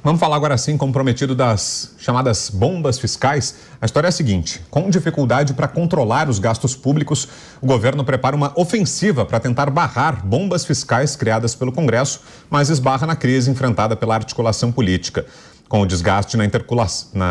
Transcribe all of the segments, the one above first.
Vamos falar agora sim, como prometido, das chamadas bombas fiscais. A história é a seguinte: com dificuldade para controlar os gastos públicos, o governo prepara uma ofensiva para tentar barrar bombas fiscais criadas pelo Congresso, mas esbarra na crise enfrentada pela articulação política. Com o desgaste na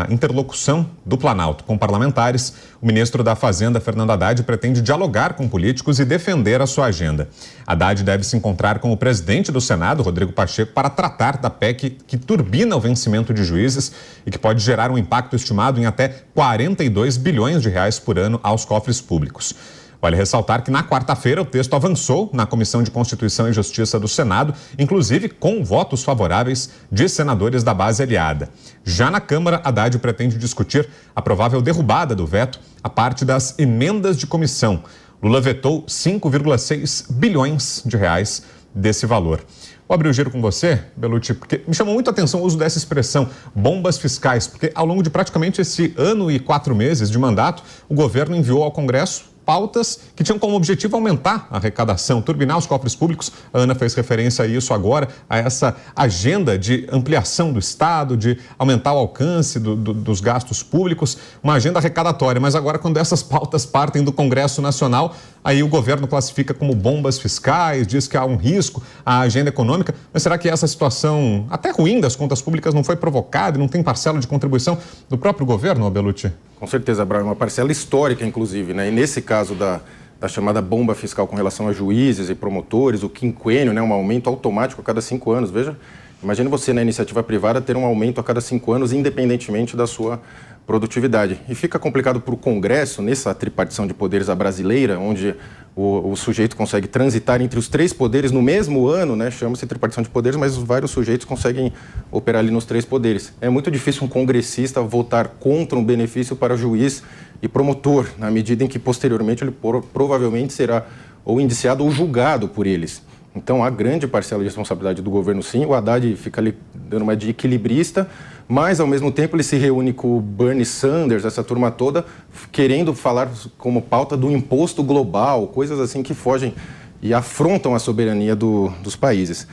interlocução do Planalto com parlamentares, o ministro da Fazenda, Fernando Haddad, pretende dialogar com políticos e defender a sua agenda. Haddad deve se encontrar com o presidente do Senado, Rodrigo Pacheco, para tratar da PEC que turbina o vencimento de juízes e que pode gerar um impacto estimado em até 42 bilhões de reais por ano aos cofres públicos. Vale ressaltar que na quarta-feira o texto avançou na Comissão de Constituição e Justiça do Senado, inclusive com votos favoráveis de senadores da base aliada. Já na Câmara, Haddad pretende discutir a provável derrubada do veto a parte das emendas de comissão. Lula vetou 5,6 bilhões de reais desse valor. Vou abrir o giro com você, Belucci, porque me chamou muito a atenção o uso dessa expressão, bombas fiscais, porque ao longo de praticamente esse ano e 4 meses de mandato, o governo enviou ao Congresso pautas que tinham como objetivo aumentar a arrecadação, turbinar os cofres públicos. A Ana fez referência a isso agora, a essa agenda de ampliação do Estado, de aumentar o alcance dos gastos públicos, uma agenda arrecadatória. Mas agora, quando essas pautas partem do Congresso Nacional, aí o governo classifica como bombas fiscais, diz que há um risco à agenda econômica. Mas será que essa situação, até ruim das contas públicas, não foi provocada e não tem parcela de contribuição do próprio governo, Belucci? Com certeza, Abraão, é uma parcela histórica, inclusive, né? E nesse caso da chamada bomba fiscal com relação a juízes e promotores, o quinquênio, né? Um aumento automático a cada 5 anos. Veja, imagine você na iniciativa privada ter um aumento a cada 5 anos, independentemente da sua produtividade. E fica complicado para o Congresso, nessa tripartição de poderes à brasileira, onde o sujeito consegue transitar entre os 3 poderes no mesmo ano, né? Chama-se tripartição de poderes, mas vários sujeitos conseguem operar ali nos 3 poderes. É muito difícil um congressista votar contra um benefício para juiz e promotor, na medida em que posteriormente ele provavelmente será ou indiciado ou julgado por eles. Então, há grande parcela de responsabilidade do governo, sim. O Haddad fica ali dando uma de equilibrista, mas, ao mesmo tempo, ele se reúne com o Bernie Sanders, essa turma toda, querendo falar como pauta do imposto global, coisas assim que fogem e afrontam a soberania dos países.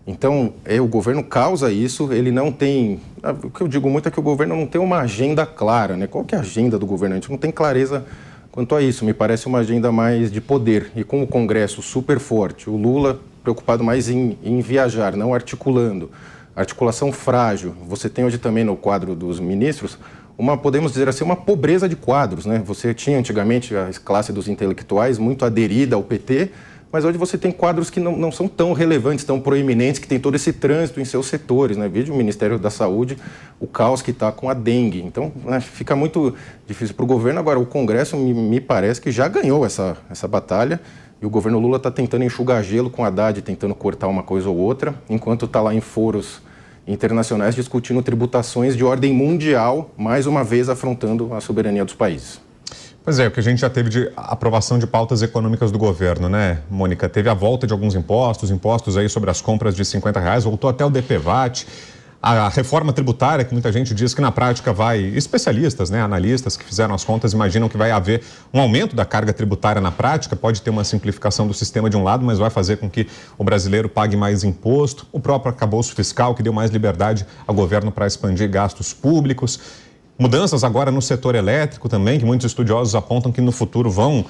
Então, o governo causa isso, ele não tem... O que eu digo muito é que o governo não tem uma agenda clara, né? Qual que é a agenda do governo? A gente não tem clareza quanto a isso. Me parece uma agenda mais de poder. E com o Congresso super forte, o Lula preocupado mais em viajar, não articulando. Articulação frágil. Você tem hoje também no quadro dos ministros, podemos dizer assim, uma pobreza de quadros, né? Você tinha antigamente a classe dos intelectuais muito aderida ao PT, mas hoje você tem quadros que não são tão relevantes, tão proeminentes, que tem todo esse trânsito em seus setores, né? Veja o Ministério da Saúde, o caos que está com a dengue. Então, né, fica muito difícil para o governo. Agora, o Congresso me parece que já ganhou essa batalha, e o governo Lula está tentando enxugar gelo com Haddad, tentando cortar uma coisa ou outra, enquanto está lá em foros internacionais discutindo tributações de ordem mundial, mais uma vez afrontando a soberania dos países. Pois é, o que a gente já teve de aprovação de pautas econômicas do governo, né, Mônica? Teve a volta de alguns impostos aí sobre as compras de R$50, voltou até o DPVAT. A reforma tributária, que muita gente diz que na prática especialistas, né, analistas que fizeram as contas, imaginam que vai haver um aumento da carga tributária na prática, pode ter uma simplificação do sistema de um lado, mas vai fazer com que o brasileiro pague mais imposto. O próprio arcabouço fiscal, que deu mais liberdade ao governo para expandir gastos públicos. Mudanças agora no setor elétrico também, que muitos estudiosos apontam que no futuro vão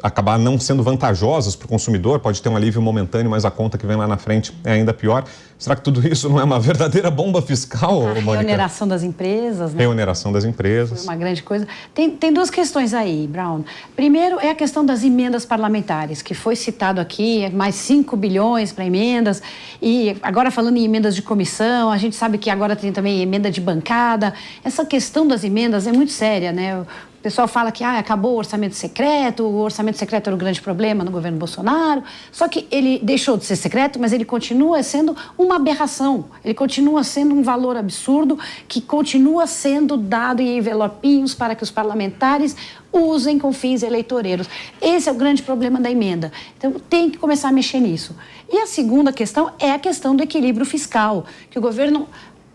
acabar não sendo vantajosas para o consumidor, pode ter um alívio momentâneo, mas a conta que vem lá na frente é ainda pior. Será que tudo isso não é uma verdadeira bomba fiscal, Mônica? Reoneração das empresas, né? Reoneração das empresas. Foi uma grande coisa. Tem 2 questões aí, Brown. Primeiro é a questão das emendas parlamentares, que foi citado aqui, mais 5 bilhões para emendas. E agora falando em emendas de comissão, a gente sabe que agora tem também emenda de bancada. Essa questão das emendas é muito séria, né? O pessoal fala que acabou o orçamento secreto era o grande problema no governo Bolsonaro, só que ele deixou de ser secreto, mas ele continua sendo uma aberração, ele continua sendo um valor absurdo que continua sendo dado em envelopinhos para que os parlamentares usem com fins eleitoreiros. Esse é o grande problema da emenda. Então, tem que começar a mexer nisso. E a segunda questão é a questão do equilíbrio fiscal, que o governo...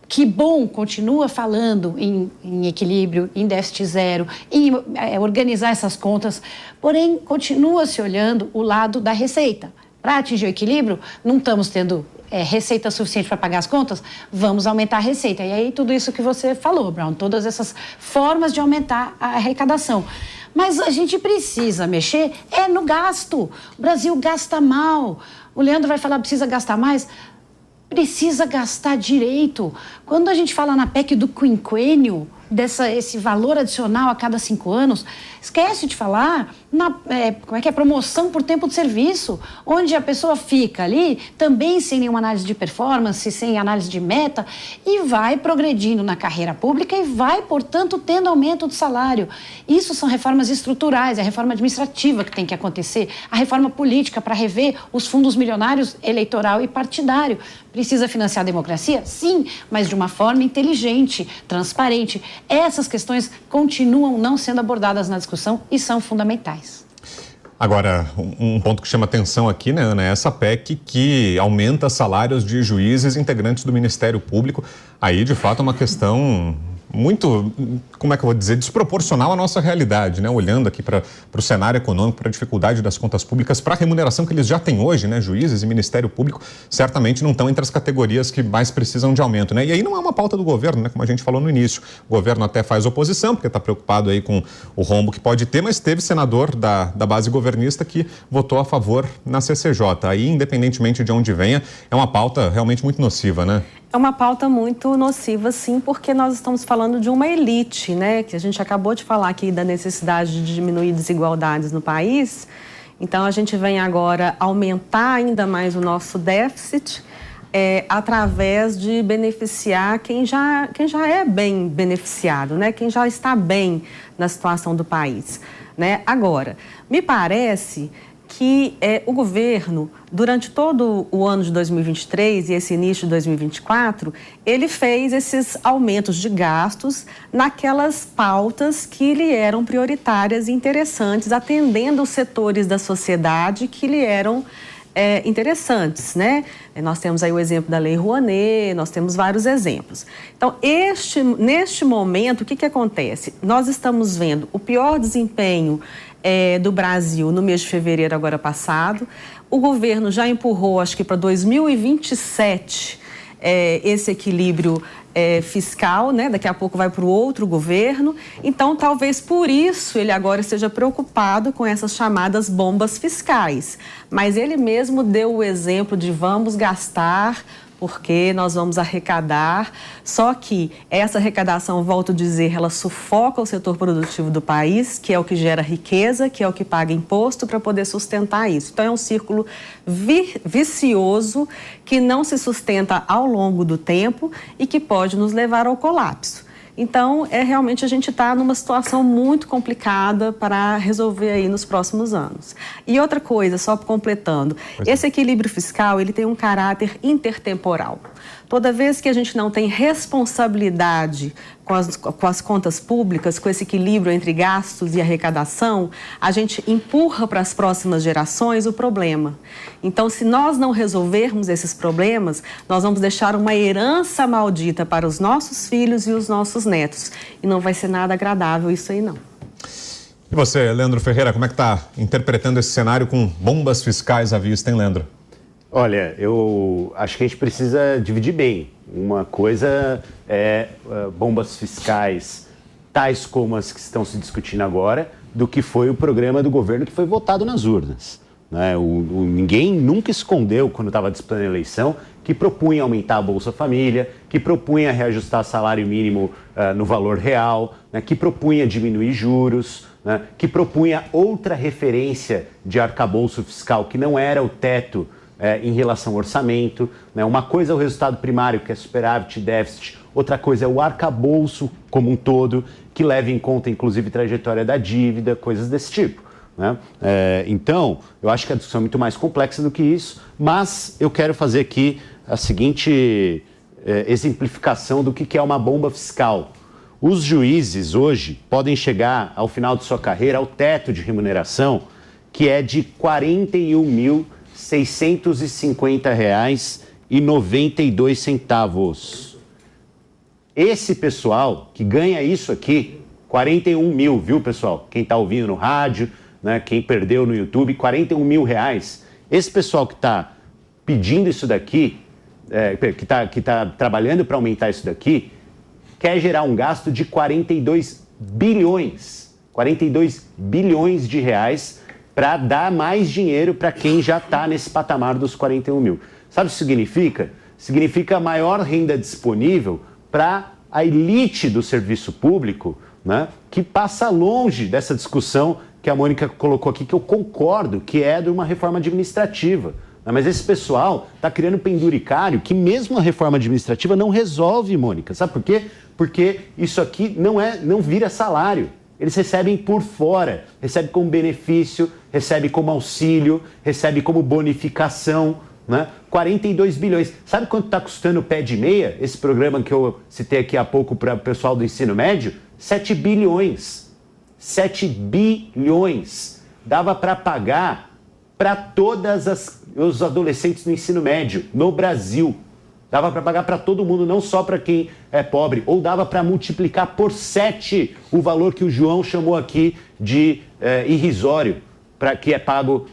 Que bom, continua falando em equilíbrio, em déficit zero, em organizar essas contas, porém continua se olhando o lado da receita. Para atingir o equilíbrio, não estamos tendo receita suficiente para pagar as contas, vamos aumentar a receita. E aí tudo isso que você falou, Brown, todas essas formas de aumentar a arrecadação. Mas a gente precisa mexer no gasto. O Brasil gasta mal. O Leandro vai falar, precisa gastar mais. Precisa gastar direito. Quando a gente fala na PEC do quinquênio, esse valor adicional a cada 5 anos, esquece de falar na promoção por tempo de serviço, onde a pessoa fica ali também sem nenhuma análise de performance, sem análise de meta, e vai progredindo na carreira pública e vai, portanto, tendo aumento de salário. Isso são reformas estruturais, a reforma administrativa que tem que acontecer, a reforma política para rever os fundos milionários eleitoral e partidário. Precisa financiar a democracia? Sim, mas de uma forma inteligente, transparente. Essas questões continuam não sendo abordadas na discussão e são fundamentais. Agora, um ponto que chama atenção aqui, né, Ana, é essa PEC que aumenta salários de juízes integrantes do Ministério Público. Aí, de fato, é uma questão muito, como é que eu vou dizer, desproporcional à nossa realidade, né? Olhando aqui para o cenário econômico, para a dificuldade das contas públicas, para a remuneração que eles já têm hoje, né? Juízes e Ministério Público certamente não estão entre as categorias que mais precisam de aumento, né? E aí não é uma pauta do governo, né? Como a gente falou no início. O governo até faz oposição, porque está preocupado aí com o rombo que pode ter, mas teve senador da base governista que votou a favor na CCJ. Aí, independentemente de onde venha, é uma pauta realmente muito nociva, né? É uma pauta muito nociva, sim, porque nós estamos falando de uma elite, né? Que a gente acabou de falar aqui da necessidade de diminuir desigualdades no país. Então, a gente vem agora aumentar ainda mais o nosso déficit através de beneficiar quem já é bem beneficiado, né? Quem já está bem na situação do país, né? Agora, me parece que o governo, durante todo o ano de 2023 e esse início de 2024, ele fez esses aumentos de gastos naquelas pautas que lhe eram prioritárias e interessantes, atendendo os setores da sociedade que lhe eram interessantes, né? Nós temos aí o exemplo da Lei Rouanet, nós temos vários exemplos. Então, neste momento, o que acontece? Nós estamos vendo o pior desempenho do Brasil no mês de fevereiro agora passado. O governo já empurrou, acho que para 2027, esse equilíbrio fiscal, né? Daqui a pouco vai para o outro governo. Então, talvez por isso ele agora esteja preocupado com essas chamadas bombas fiscais. Mas ele mesmo deu o exemplo de vamos gastar porque nós vamos arrecadar, só que essa arrecadação, volto a dizer, ela sufoca o setor produtivo do país, que é o que gera riqueza, que é o que paga imposto para poder sustentar isso. Então é um círculo vicioso que não se sustenta ao longo do tempo e que pode nos levar ao colapso. Então, realmente a gente está numa situação muito complicada para resolver aí nos próximos anos. E outra coisa, só completando, esse equilíbrio fiscal, ele tem um caráter intertemporal. Toda vez que a gente não tem responsabilidade com as contas públicas, com esse equilíbrio entre gastos e arrecadação, a gente empurra para as próximas gerações o problema. Então, se nós não resolvermos esses problemas, nós vamos deixar uma herança maldita para os nossos filhos e os nossos netos. E não vai ser nada agradável isso aí, não. E você, Leandro Ferreira, como é que está interpretando esse cenário com bombas fiscais à vista, hein, Leandro? Olha, eu acho que a gente precisa dividir bem. Uma coisa é bombas fiscais, tais como as que estão se discutindo agora, do que foi o programa do governo que foi votado nas urnas, né? Ninguém nunca escondeu, quando estava disputando a eleição, que propunha aumentar a Bolsa Família, que propunha reajustar salário mínimo no valor real, né? Que propunha diminuir juros, né? Que propunha outra referência de arcabouço fiscal, que não era o teto em relação ao orçamento, né? Uma coisa é o resultado primário, que é superávit e déficit, outra coisa é o arcabouço como um todo, que leva em conta, inclusive, trajetória da dívida, coisas desse tipo, né? Então, eu acho que a discussão é muito mais complexa do que isso, mas eu quero fazer aqui a seguinte exemplificação do que é uma bomba fiscal. Os juízes hoje podem chegar ao final de sua carreira ao teto de remuneração, que é de R$ 41.650,92. Esse pessoal que ganha isso aqui, 41 mil, viu, pessoal? Quem está ouvindo no rádio, né? Quem perdeu no YouTube, 41 mil reais. Esse pessoal que está pedindo isso daqui que tá trabalhando para aumentar isso daqui, quer gerar um gasto de 42 bilhões de reais para dar mais dinheiro para quem já está nesse patamar dos 41 mil. Sabe o que significa? Significa maior renda disponível para a elite do serviço público, né, que passa longe dessa discussão que a Mônica colocou aqui, que eu concordo, que é de uma reforma administrativa. Mas esse pessoal está criando penduricário que mesmo a reforma administrativa não resolve, Mônica. Sabe por quê? Porque isso aqui não vira salário. Eles recebem por fora, recebem como benefício, recebem como auxílio, recebem como bonificação, né? 42 bilhões. Sabe quanto está custando o pé de meia? Esse programa que eu citei aqui há pouco para o pessoal do ensino médio? 7 bilhões. 7 bilhões. Dava para pagar para todos os adolescentes no ensino médio no Brasil. Dava para pagar para todo mundo, não só para quem é pobre. Ou dava para multiplicar por 7 o valor que o João chamou aqui de irrisório, que é pago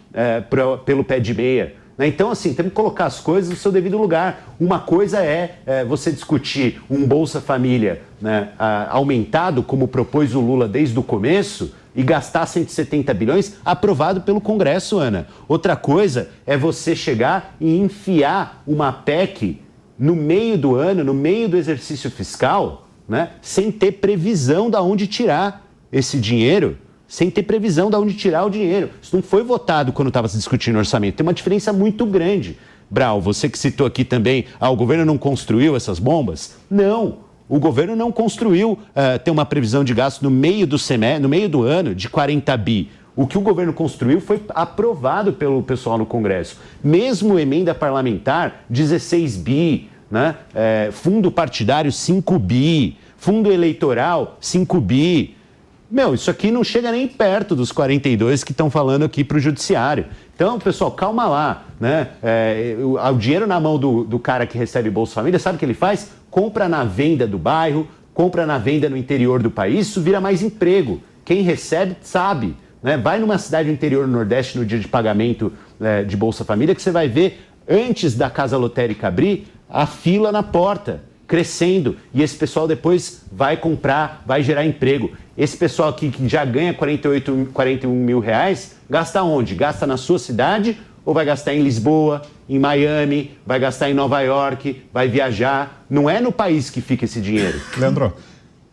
pelo pé de meia. Então, assim, temos que colocar as coisas no seu devido lugar. Uma coisa é você discutir um Bolsa Família, né, aumentado, como propôs o Lula desde o começo, e gastar 170 bilhões, aprovado pelo Congresso, Ana. Outra coisa é você chegar e enfiar uma PEC no meio do ano, no meio do exercício fiscal, né, sem ter previsão de onde tirar esse dinheiro. Sem ter previsão de onde tirar o dinheiro. Isso não foi votado quando estava se discutindo o orçamento. Tem uma diferença muito grande. Brau, você que citou aqui também, o governo não construiu essas bombas? Não, o governo não construiu ter uma previsão de gasto no meio do semestre, no meio do ano, de 40 bi. O que o governo construiu foi aprovado pelo pessoal no Congresso. Mesmo emenda parlamentar, 16 bi, né? Fundo partidário, 5 bi. Fundo eleitoral, 5 bi. Isso aqui não chega nem perto dos 42 que estão falando aqui para o judiciário. Então, pessoal, calma lá, né? O dinheiro na mão do cara que recebe Bolsa Família, sabe o que ele faz? Compra na venda do bairro, compra na venda no interior do país, isso vira mais emprego. Quem recebe sabe, né? Vai numa cidade do interior do Nordeste no dia de pagamento de Bolsa Família que você vai ver, antes da casa lotérica abrir, a fila na porta, crescendo, e esse pessoal depois vai comprar, vai gerar emprego. Esse pessoal aqui que já ganha 41 mil reais, gasta onde? Gasta na sua cidade ou vai gastar em Lisboa, em Miami, vai gastar em Nova York, vai viajar? Não é no país que fica esse dinheiro. Leandro,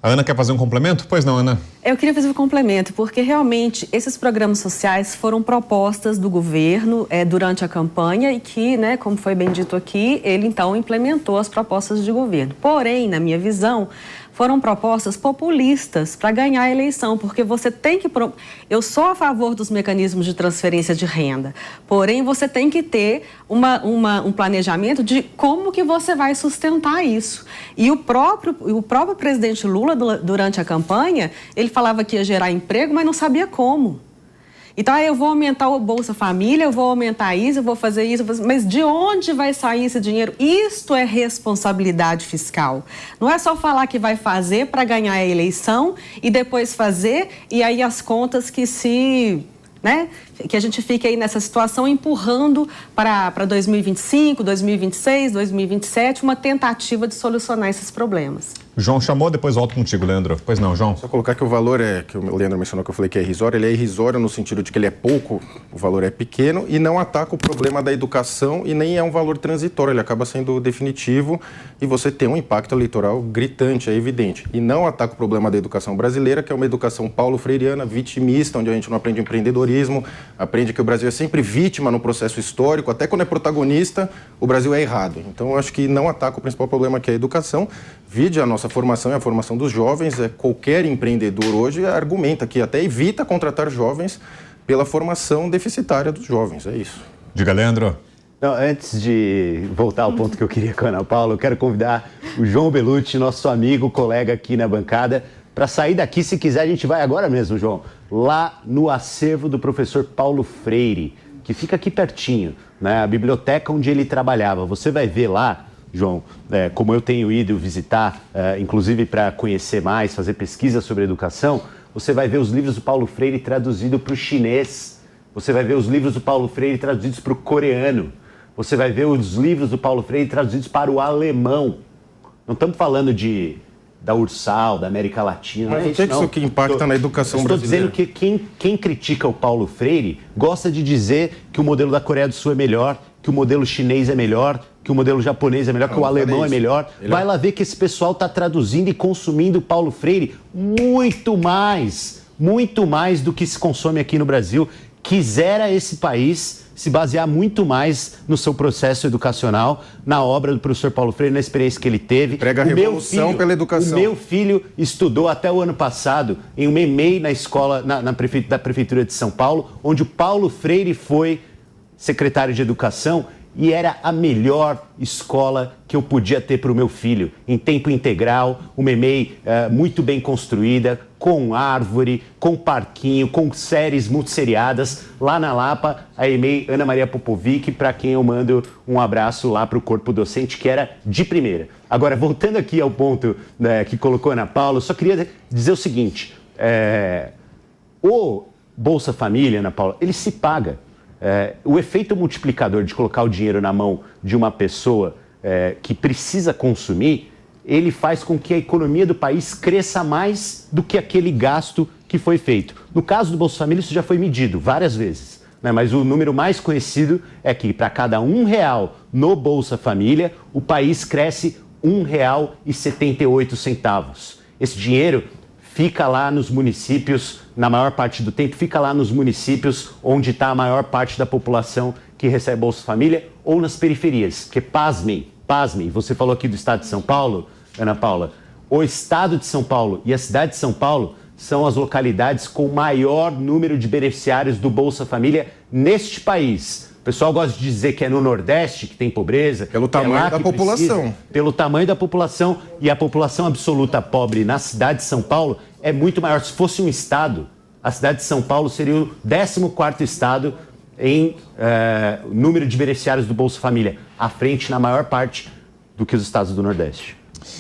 a Ana quer fazer um complemento? Pois não, Ana. Eu queria fazer um complemento, porque realmente esses programas sociais foram propostas do governo durante a campanha e que, né, como foi bem dito aqui, ele então implementou as propostas de governo. Porém, na minha visão, foram propostas populistas para ganhar a eleição, porque você tem que... Eu sou a favor dos mecanismos de transferência de renda, porém você tem que ter um planejamento de como que você vai sustentar isso. E o próprio presidente Lula, durante a campanha, ele falava que ia gerar emprego, mas não sabia como. Então, eu vou aumentar o Bolsa Família, eu vou aumentar isso, eu vou fazer isso, mas de onde vai sair esse dinheiro? Isto é responsabilidade fiscal. Não é só falar que vai fazer para ganhar a eleição e depois fazer, e aí as contas que a gente fique aí nessa situação empurrando para 2025, 2026, 2027, uma tentativa de solucionar esses problemas. João chamou, depois volto contigo, Leandro. Pois não, João? Só colocar que o valor que o Leandro mencionou, que eu falei que é irrisório, ele é irrisório no sentido de que ele é pouco, o valor é pequeno e não ataca o problema da educação e nem é um valor transitório, ele acaba sendo definitivo e você tem um impacto eleitoral gritante, é evidente. E não ataca o problema da educação brasileira, que é uma educação paulo-freiriana, vitimista, onde a gente não aprende empreendedorismo, aprende que o Brasil é sempre vítima no processo histórico, até quando é protagonista, o Brasil é errado. Então, eu acho que não ataca o principal problema, que é a educação. Vide a nossa formação e a formação dos jovens. Qualquer empreendedor hoje argumenta que até evita contratar jovens pela formação deficitária dos jovens. É isso. Diga, Leandro. Não, antes de voltar ao ponto que eu queria com a Ana Paula, eu quero convidar o João Belucci, nosso amigo, colega aqui na bancada, para sair daqui. Se quiser, a gente vai agora mesmo, João, lá no acervo do professor Paulo Freire, que fica aqui pertinho, né? A biblioteca onde ele trabalhava. Você vai ver lá, João, como eu tenho ido visitar, inclusive para conhecer mais, fazer pesquisa sobre educação, você vai ver os livros do Paulo Freire traduzidos para o chinês, você vai ver os livros do Paulo Freire traduzidos para o coreano, você vai ver os livros do Paulo Freire traduzidos para o alemão. Não estamos falando da Ursal, da América Latina. Mas o que é isso que impacta na educação brasileira? Estou dizendo que quem critica o Paulo Freire gosta de dizer que o modelo da Coreia do Sul é melhor, que o modelo chinês é melhor, que o modelo japonês é melhor, que o alemão é melhor. Vai lá ver que esse pessoal está traduzindo e consumindo o Paulo Freire muito mais do que se consome aqui no Brasil. Quisera esse país se basear muito mais no seu processo educacional, na obra do professor Paulo Freire, na experiência que ele teve. Prega a revolução pela educação. O meu filho estudou até o ano passado em uma EMEI na escola da Prefeitura de São Paulo, onde o Paulo Freire foi secretário de Educação e era a melhor escola que eu podia ter para o meu filho, em tempo integral, uma EMEI muito bem construída, com árvore, com parquinho, com séries multisseriadas, lá na Lapa, a EMEI Ana Maria Popovic, para quem eu mando um abraço lá para o corpo docente, que era de primeira. Agora, voltando aqui ao ponto que colocou a Ana Paula, eu só queria dizer o seguinte, o Bolsa Família, Ana Paula, ele se paga. O efeito multiplicador de colocar o dinheiro na mão de uma pessoa que precisa consumir, ele faz com que a economia do país cresça mais do que aquele gasto que foi feito. No caso do Bolsa Família, isso já foi medido várias vezes, né? Mas o número mais conhecido é que para cada R$1 no Bolsa Família, o país cresce R$1,78. Esse dinheiro fica lá nos municípios, na maior parte do tempo, fica lá nos municípios onde está a maior parte da população que recebe Bolsa Família ou nas periferias. Porque, pasmem, você falou aqui do estado de São Paulo, Ana Paula, o estado de São Paulo e a cidade de São Paulo são as localidades com maior número de beneficiários do Bolsa Família neste país. O pessoal gosta de dizer que é no Nordeste que tem pobreza. Pelo tamanho da população. Pelo tamanho da população, e a população absoluta pobre na cidade de São Paulo é muito maior. Se fosse um estado, a cidade de São Paulo seria o 14º estado em número de beneficiários do Bolsa Família, à frente na maior parte do que os estados do Nordeste.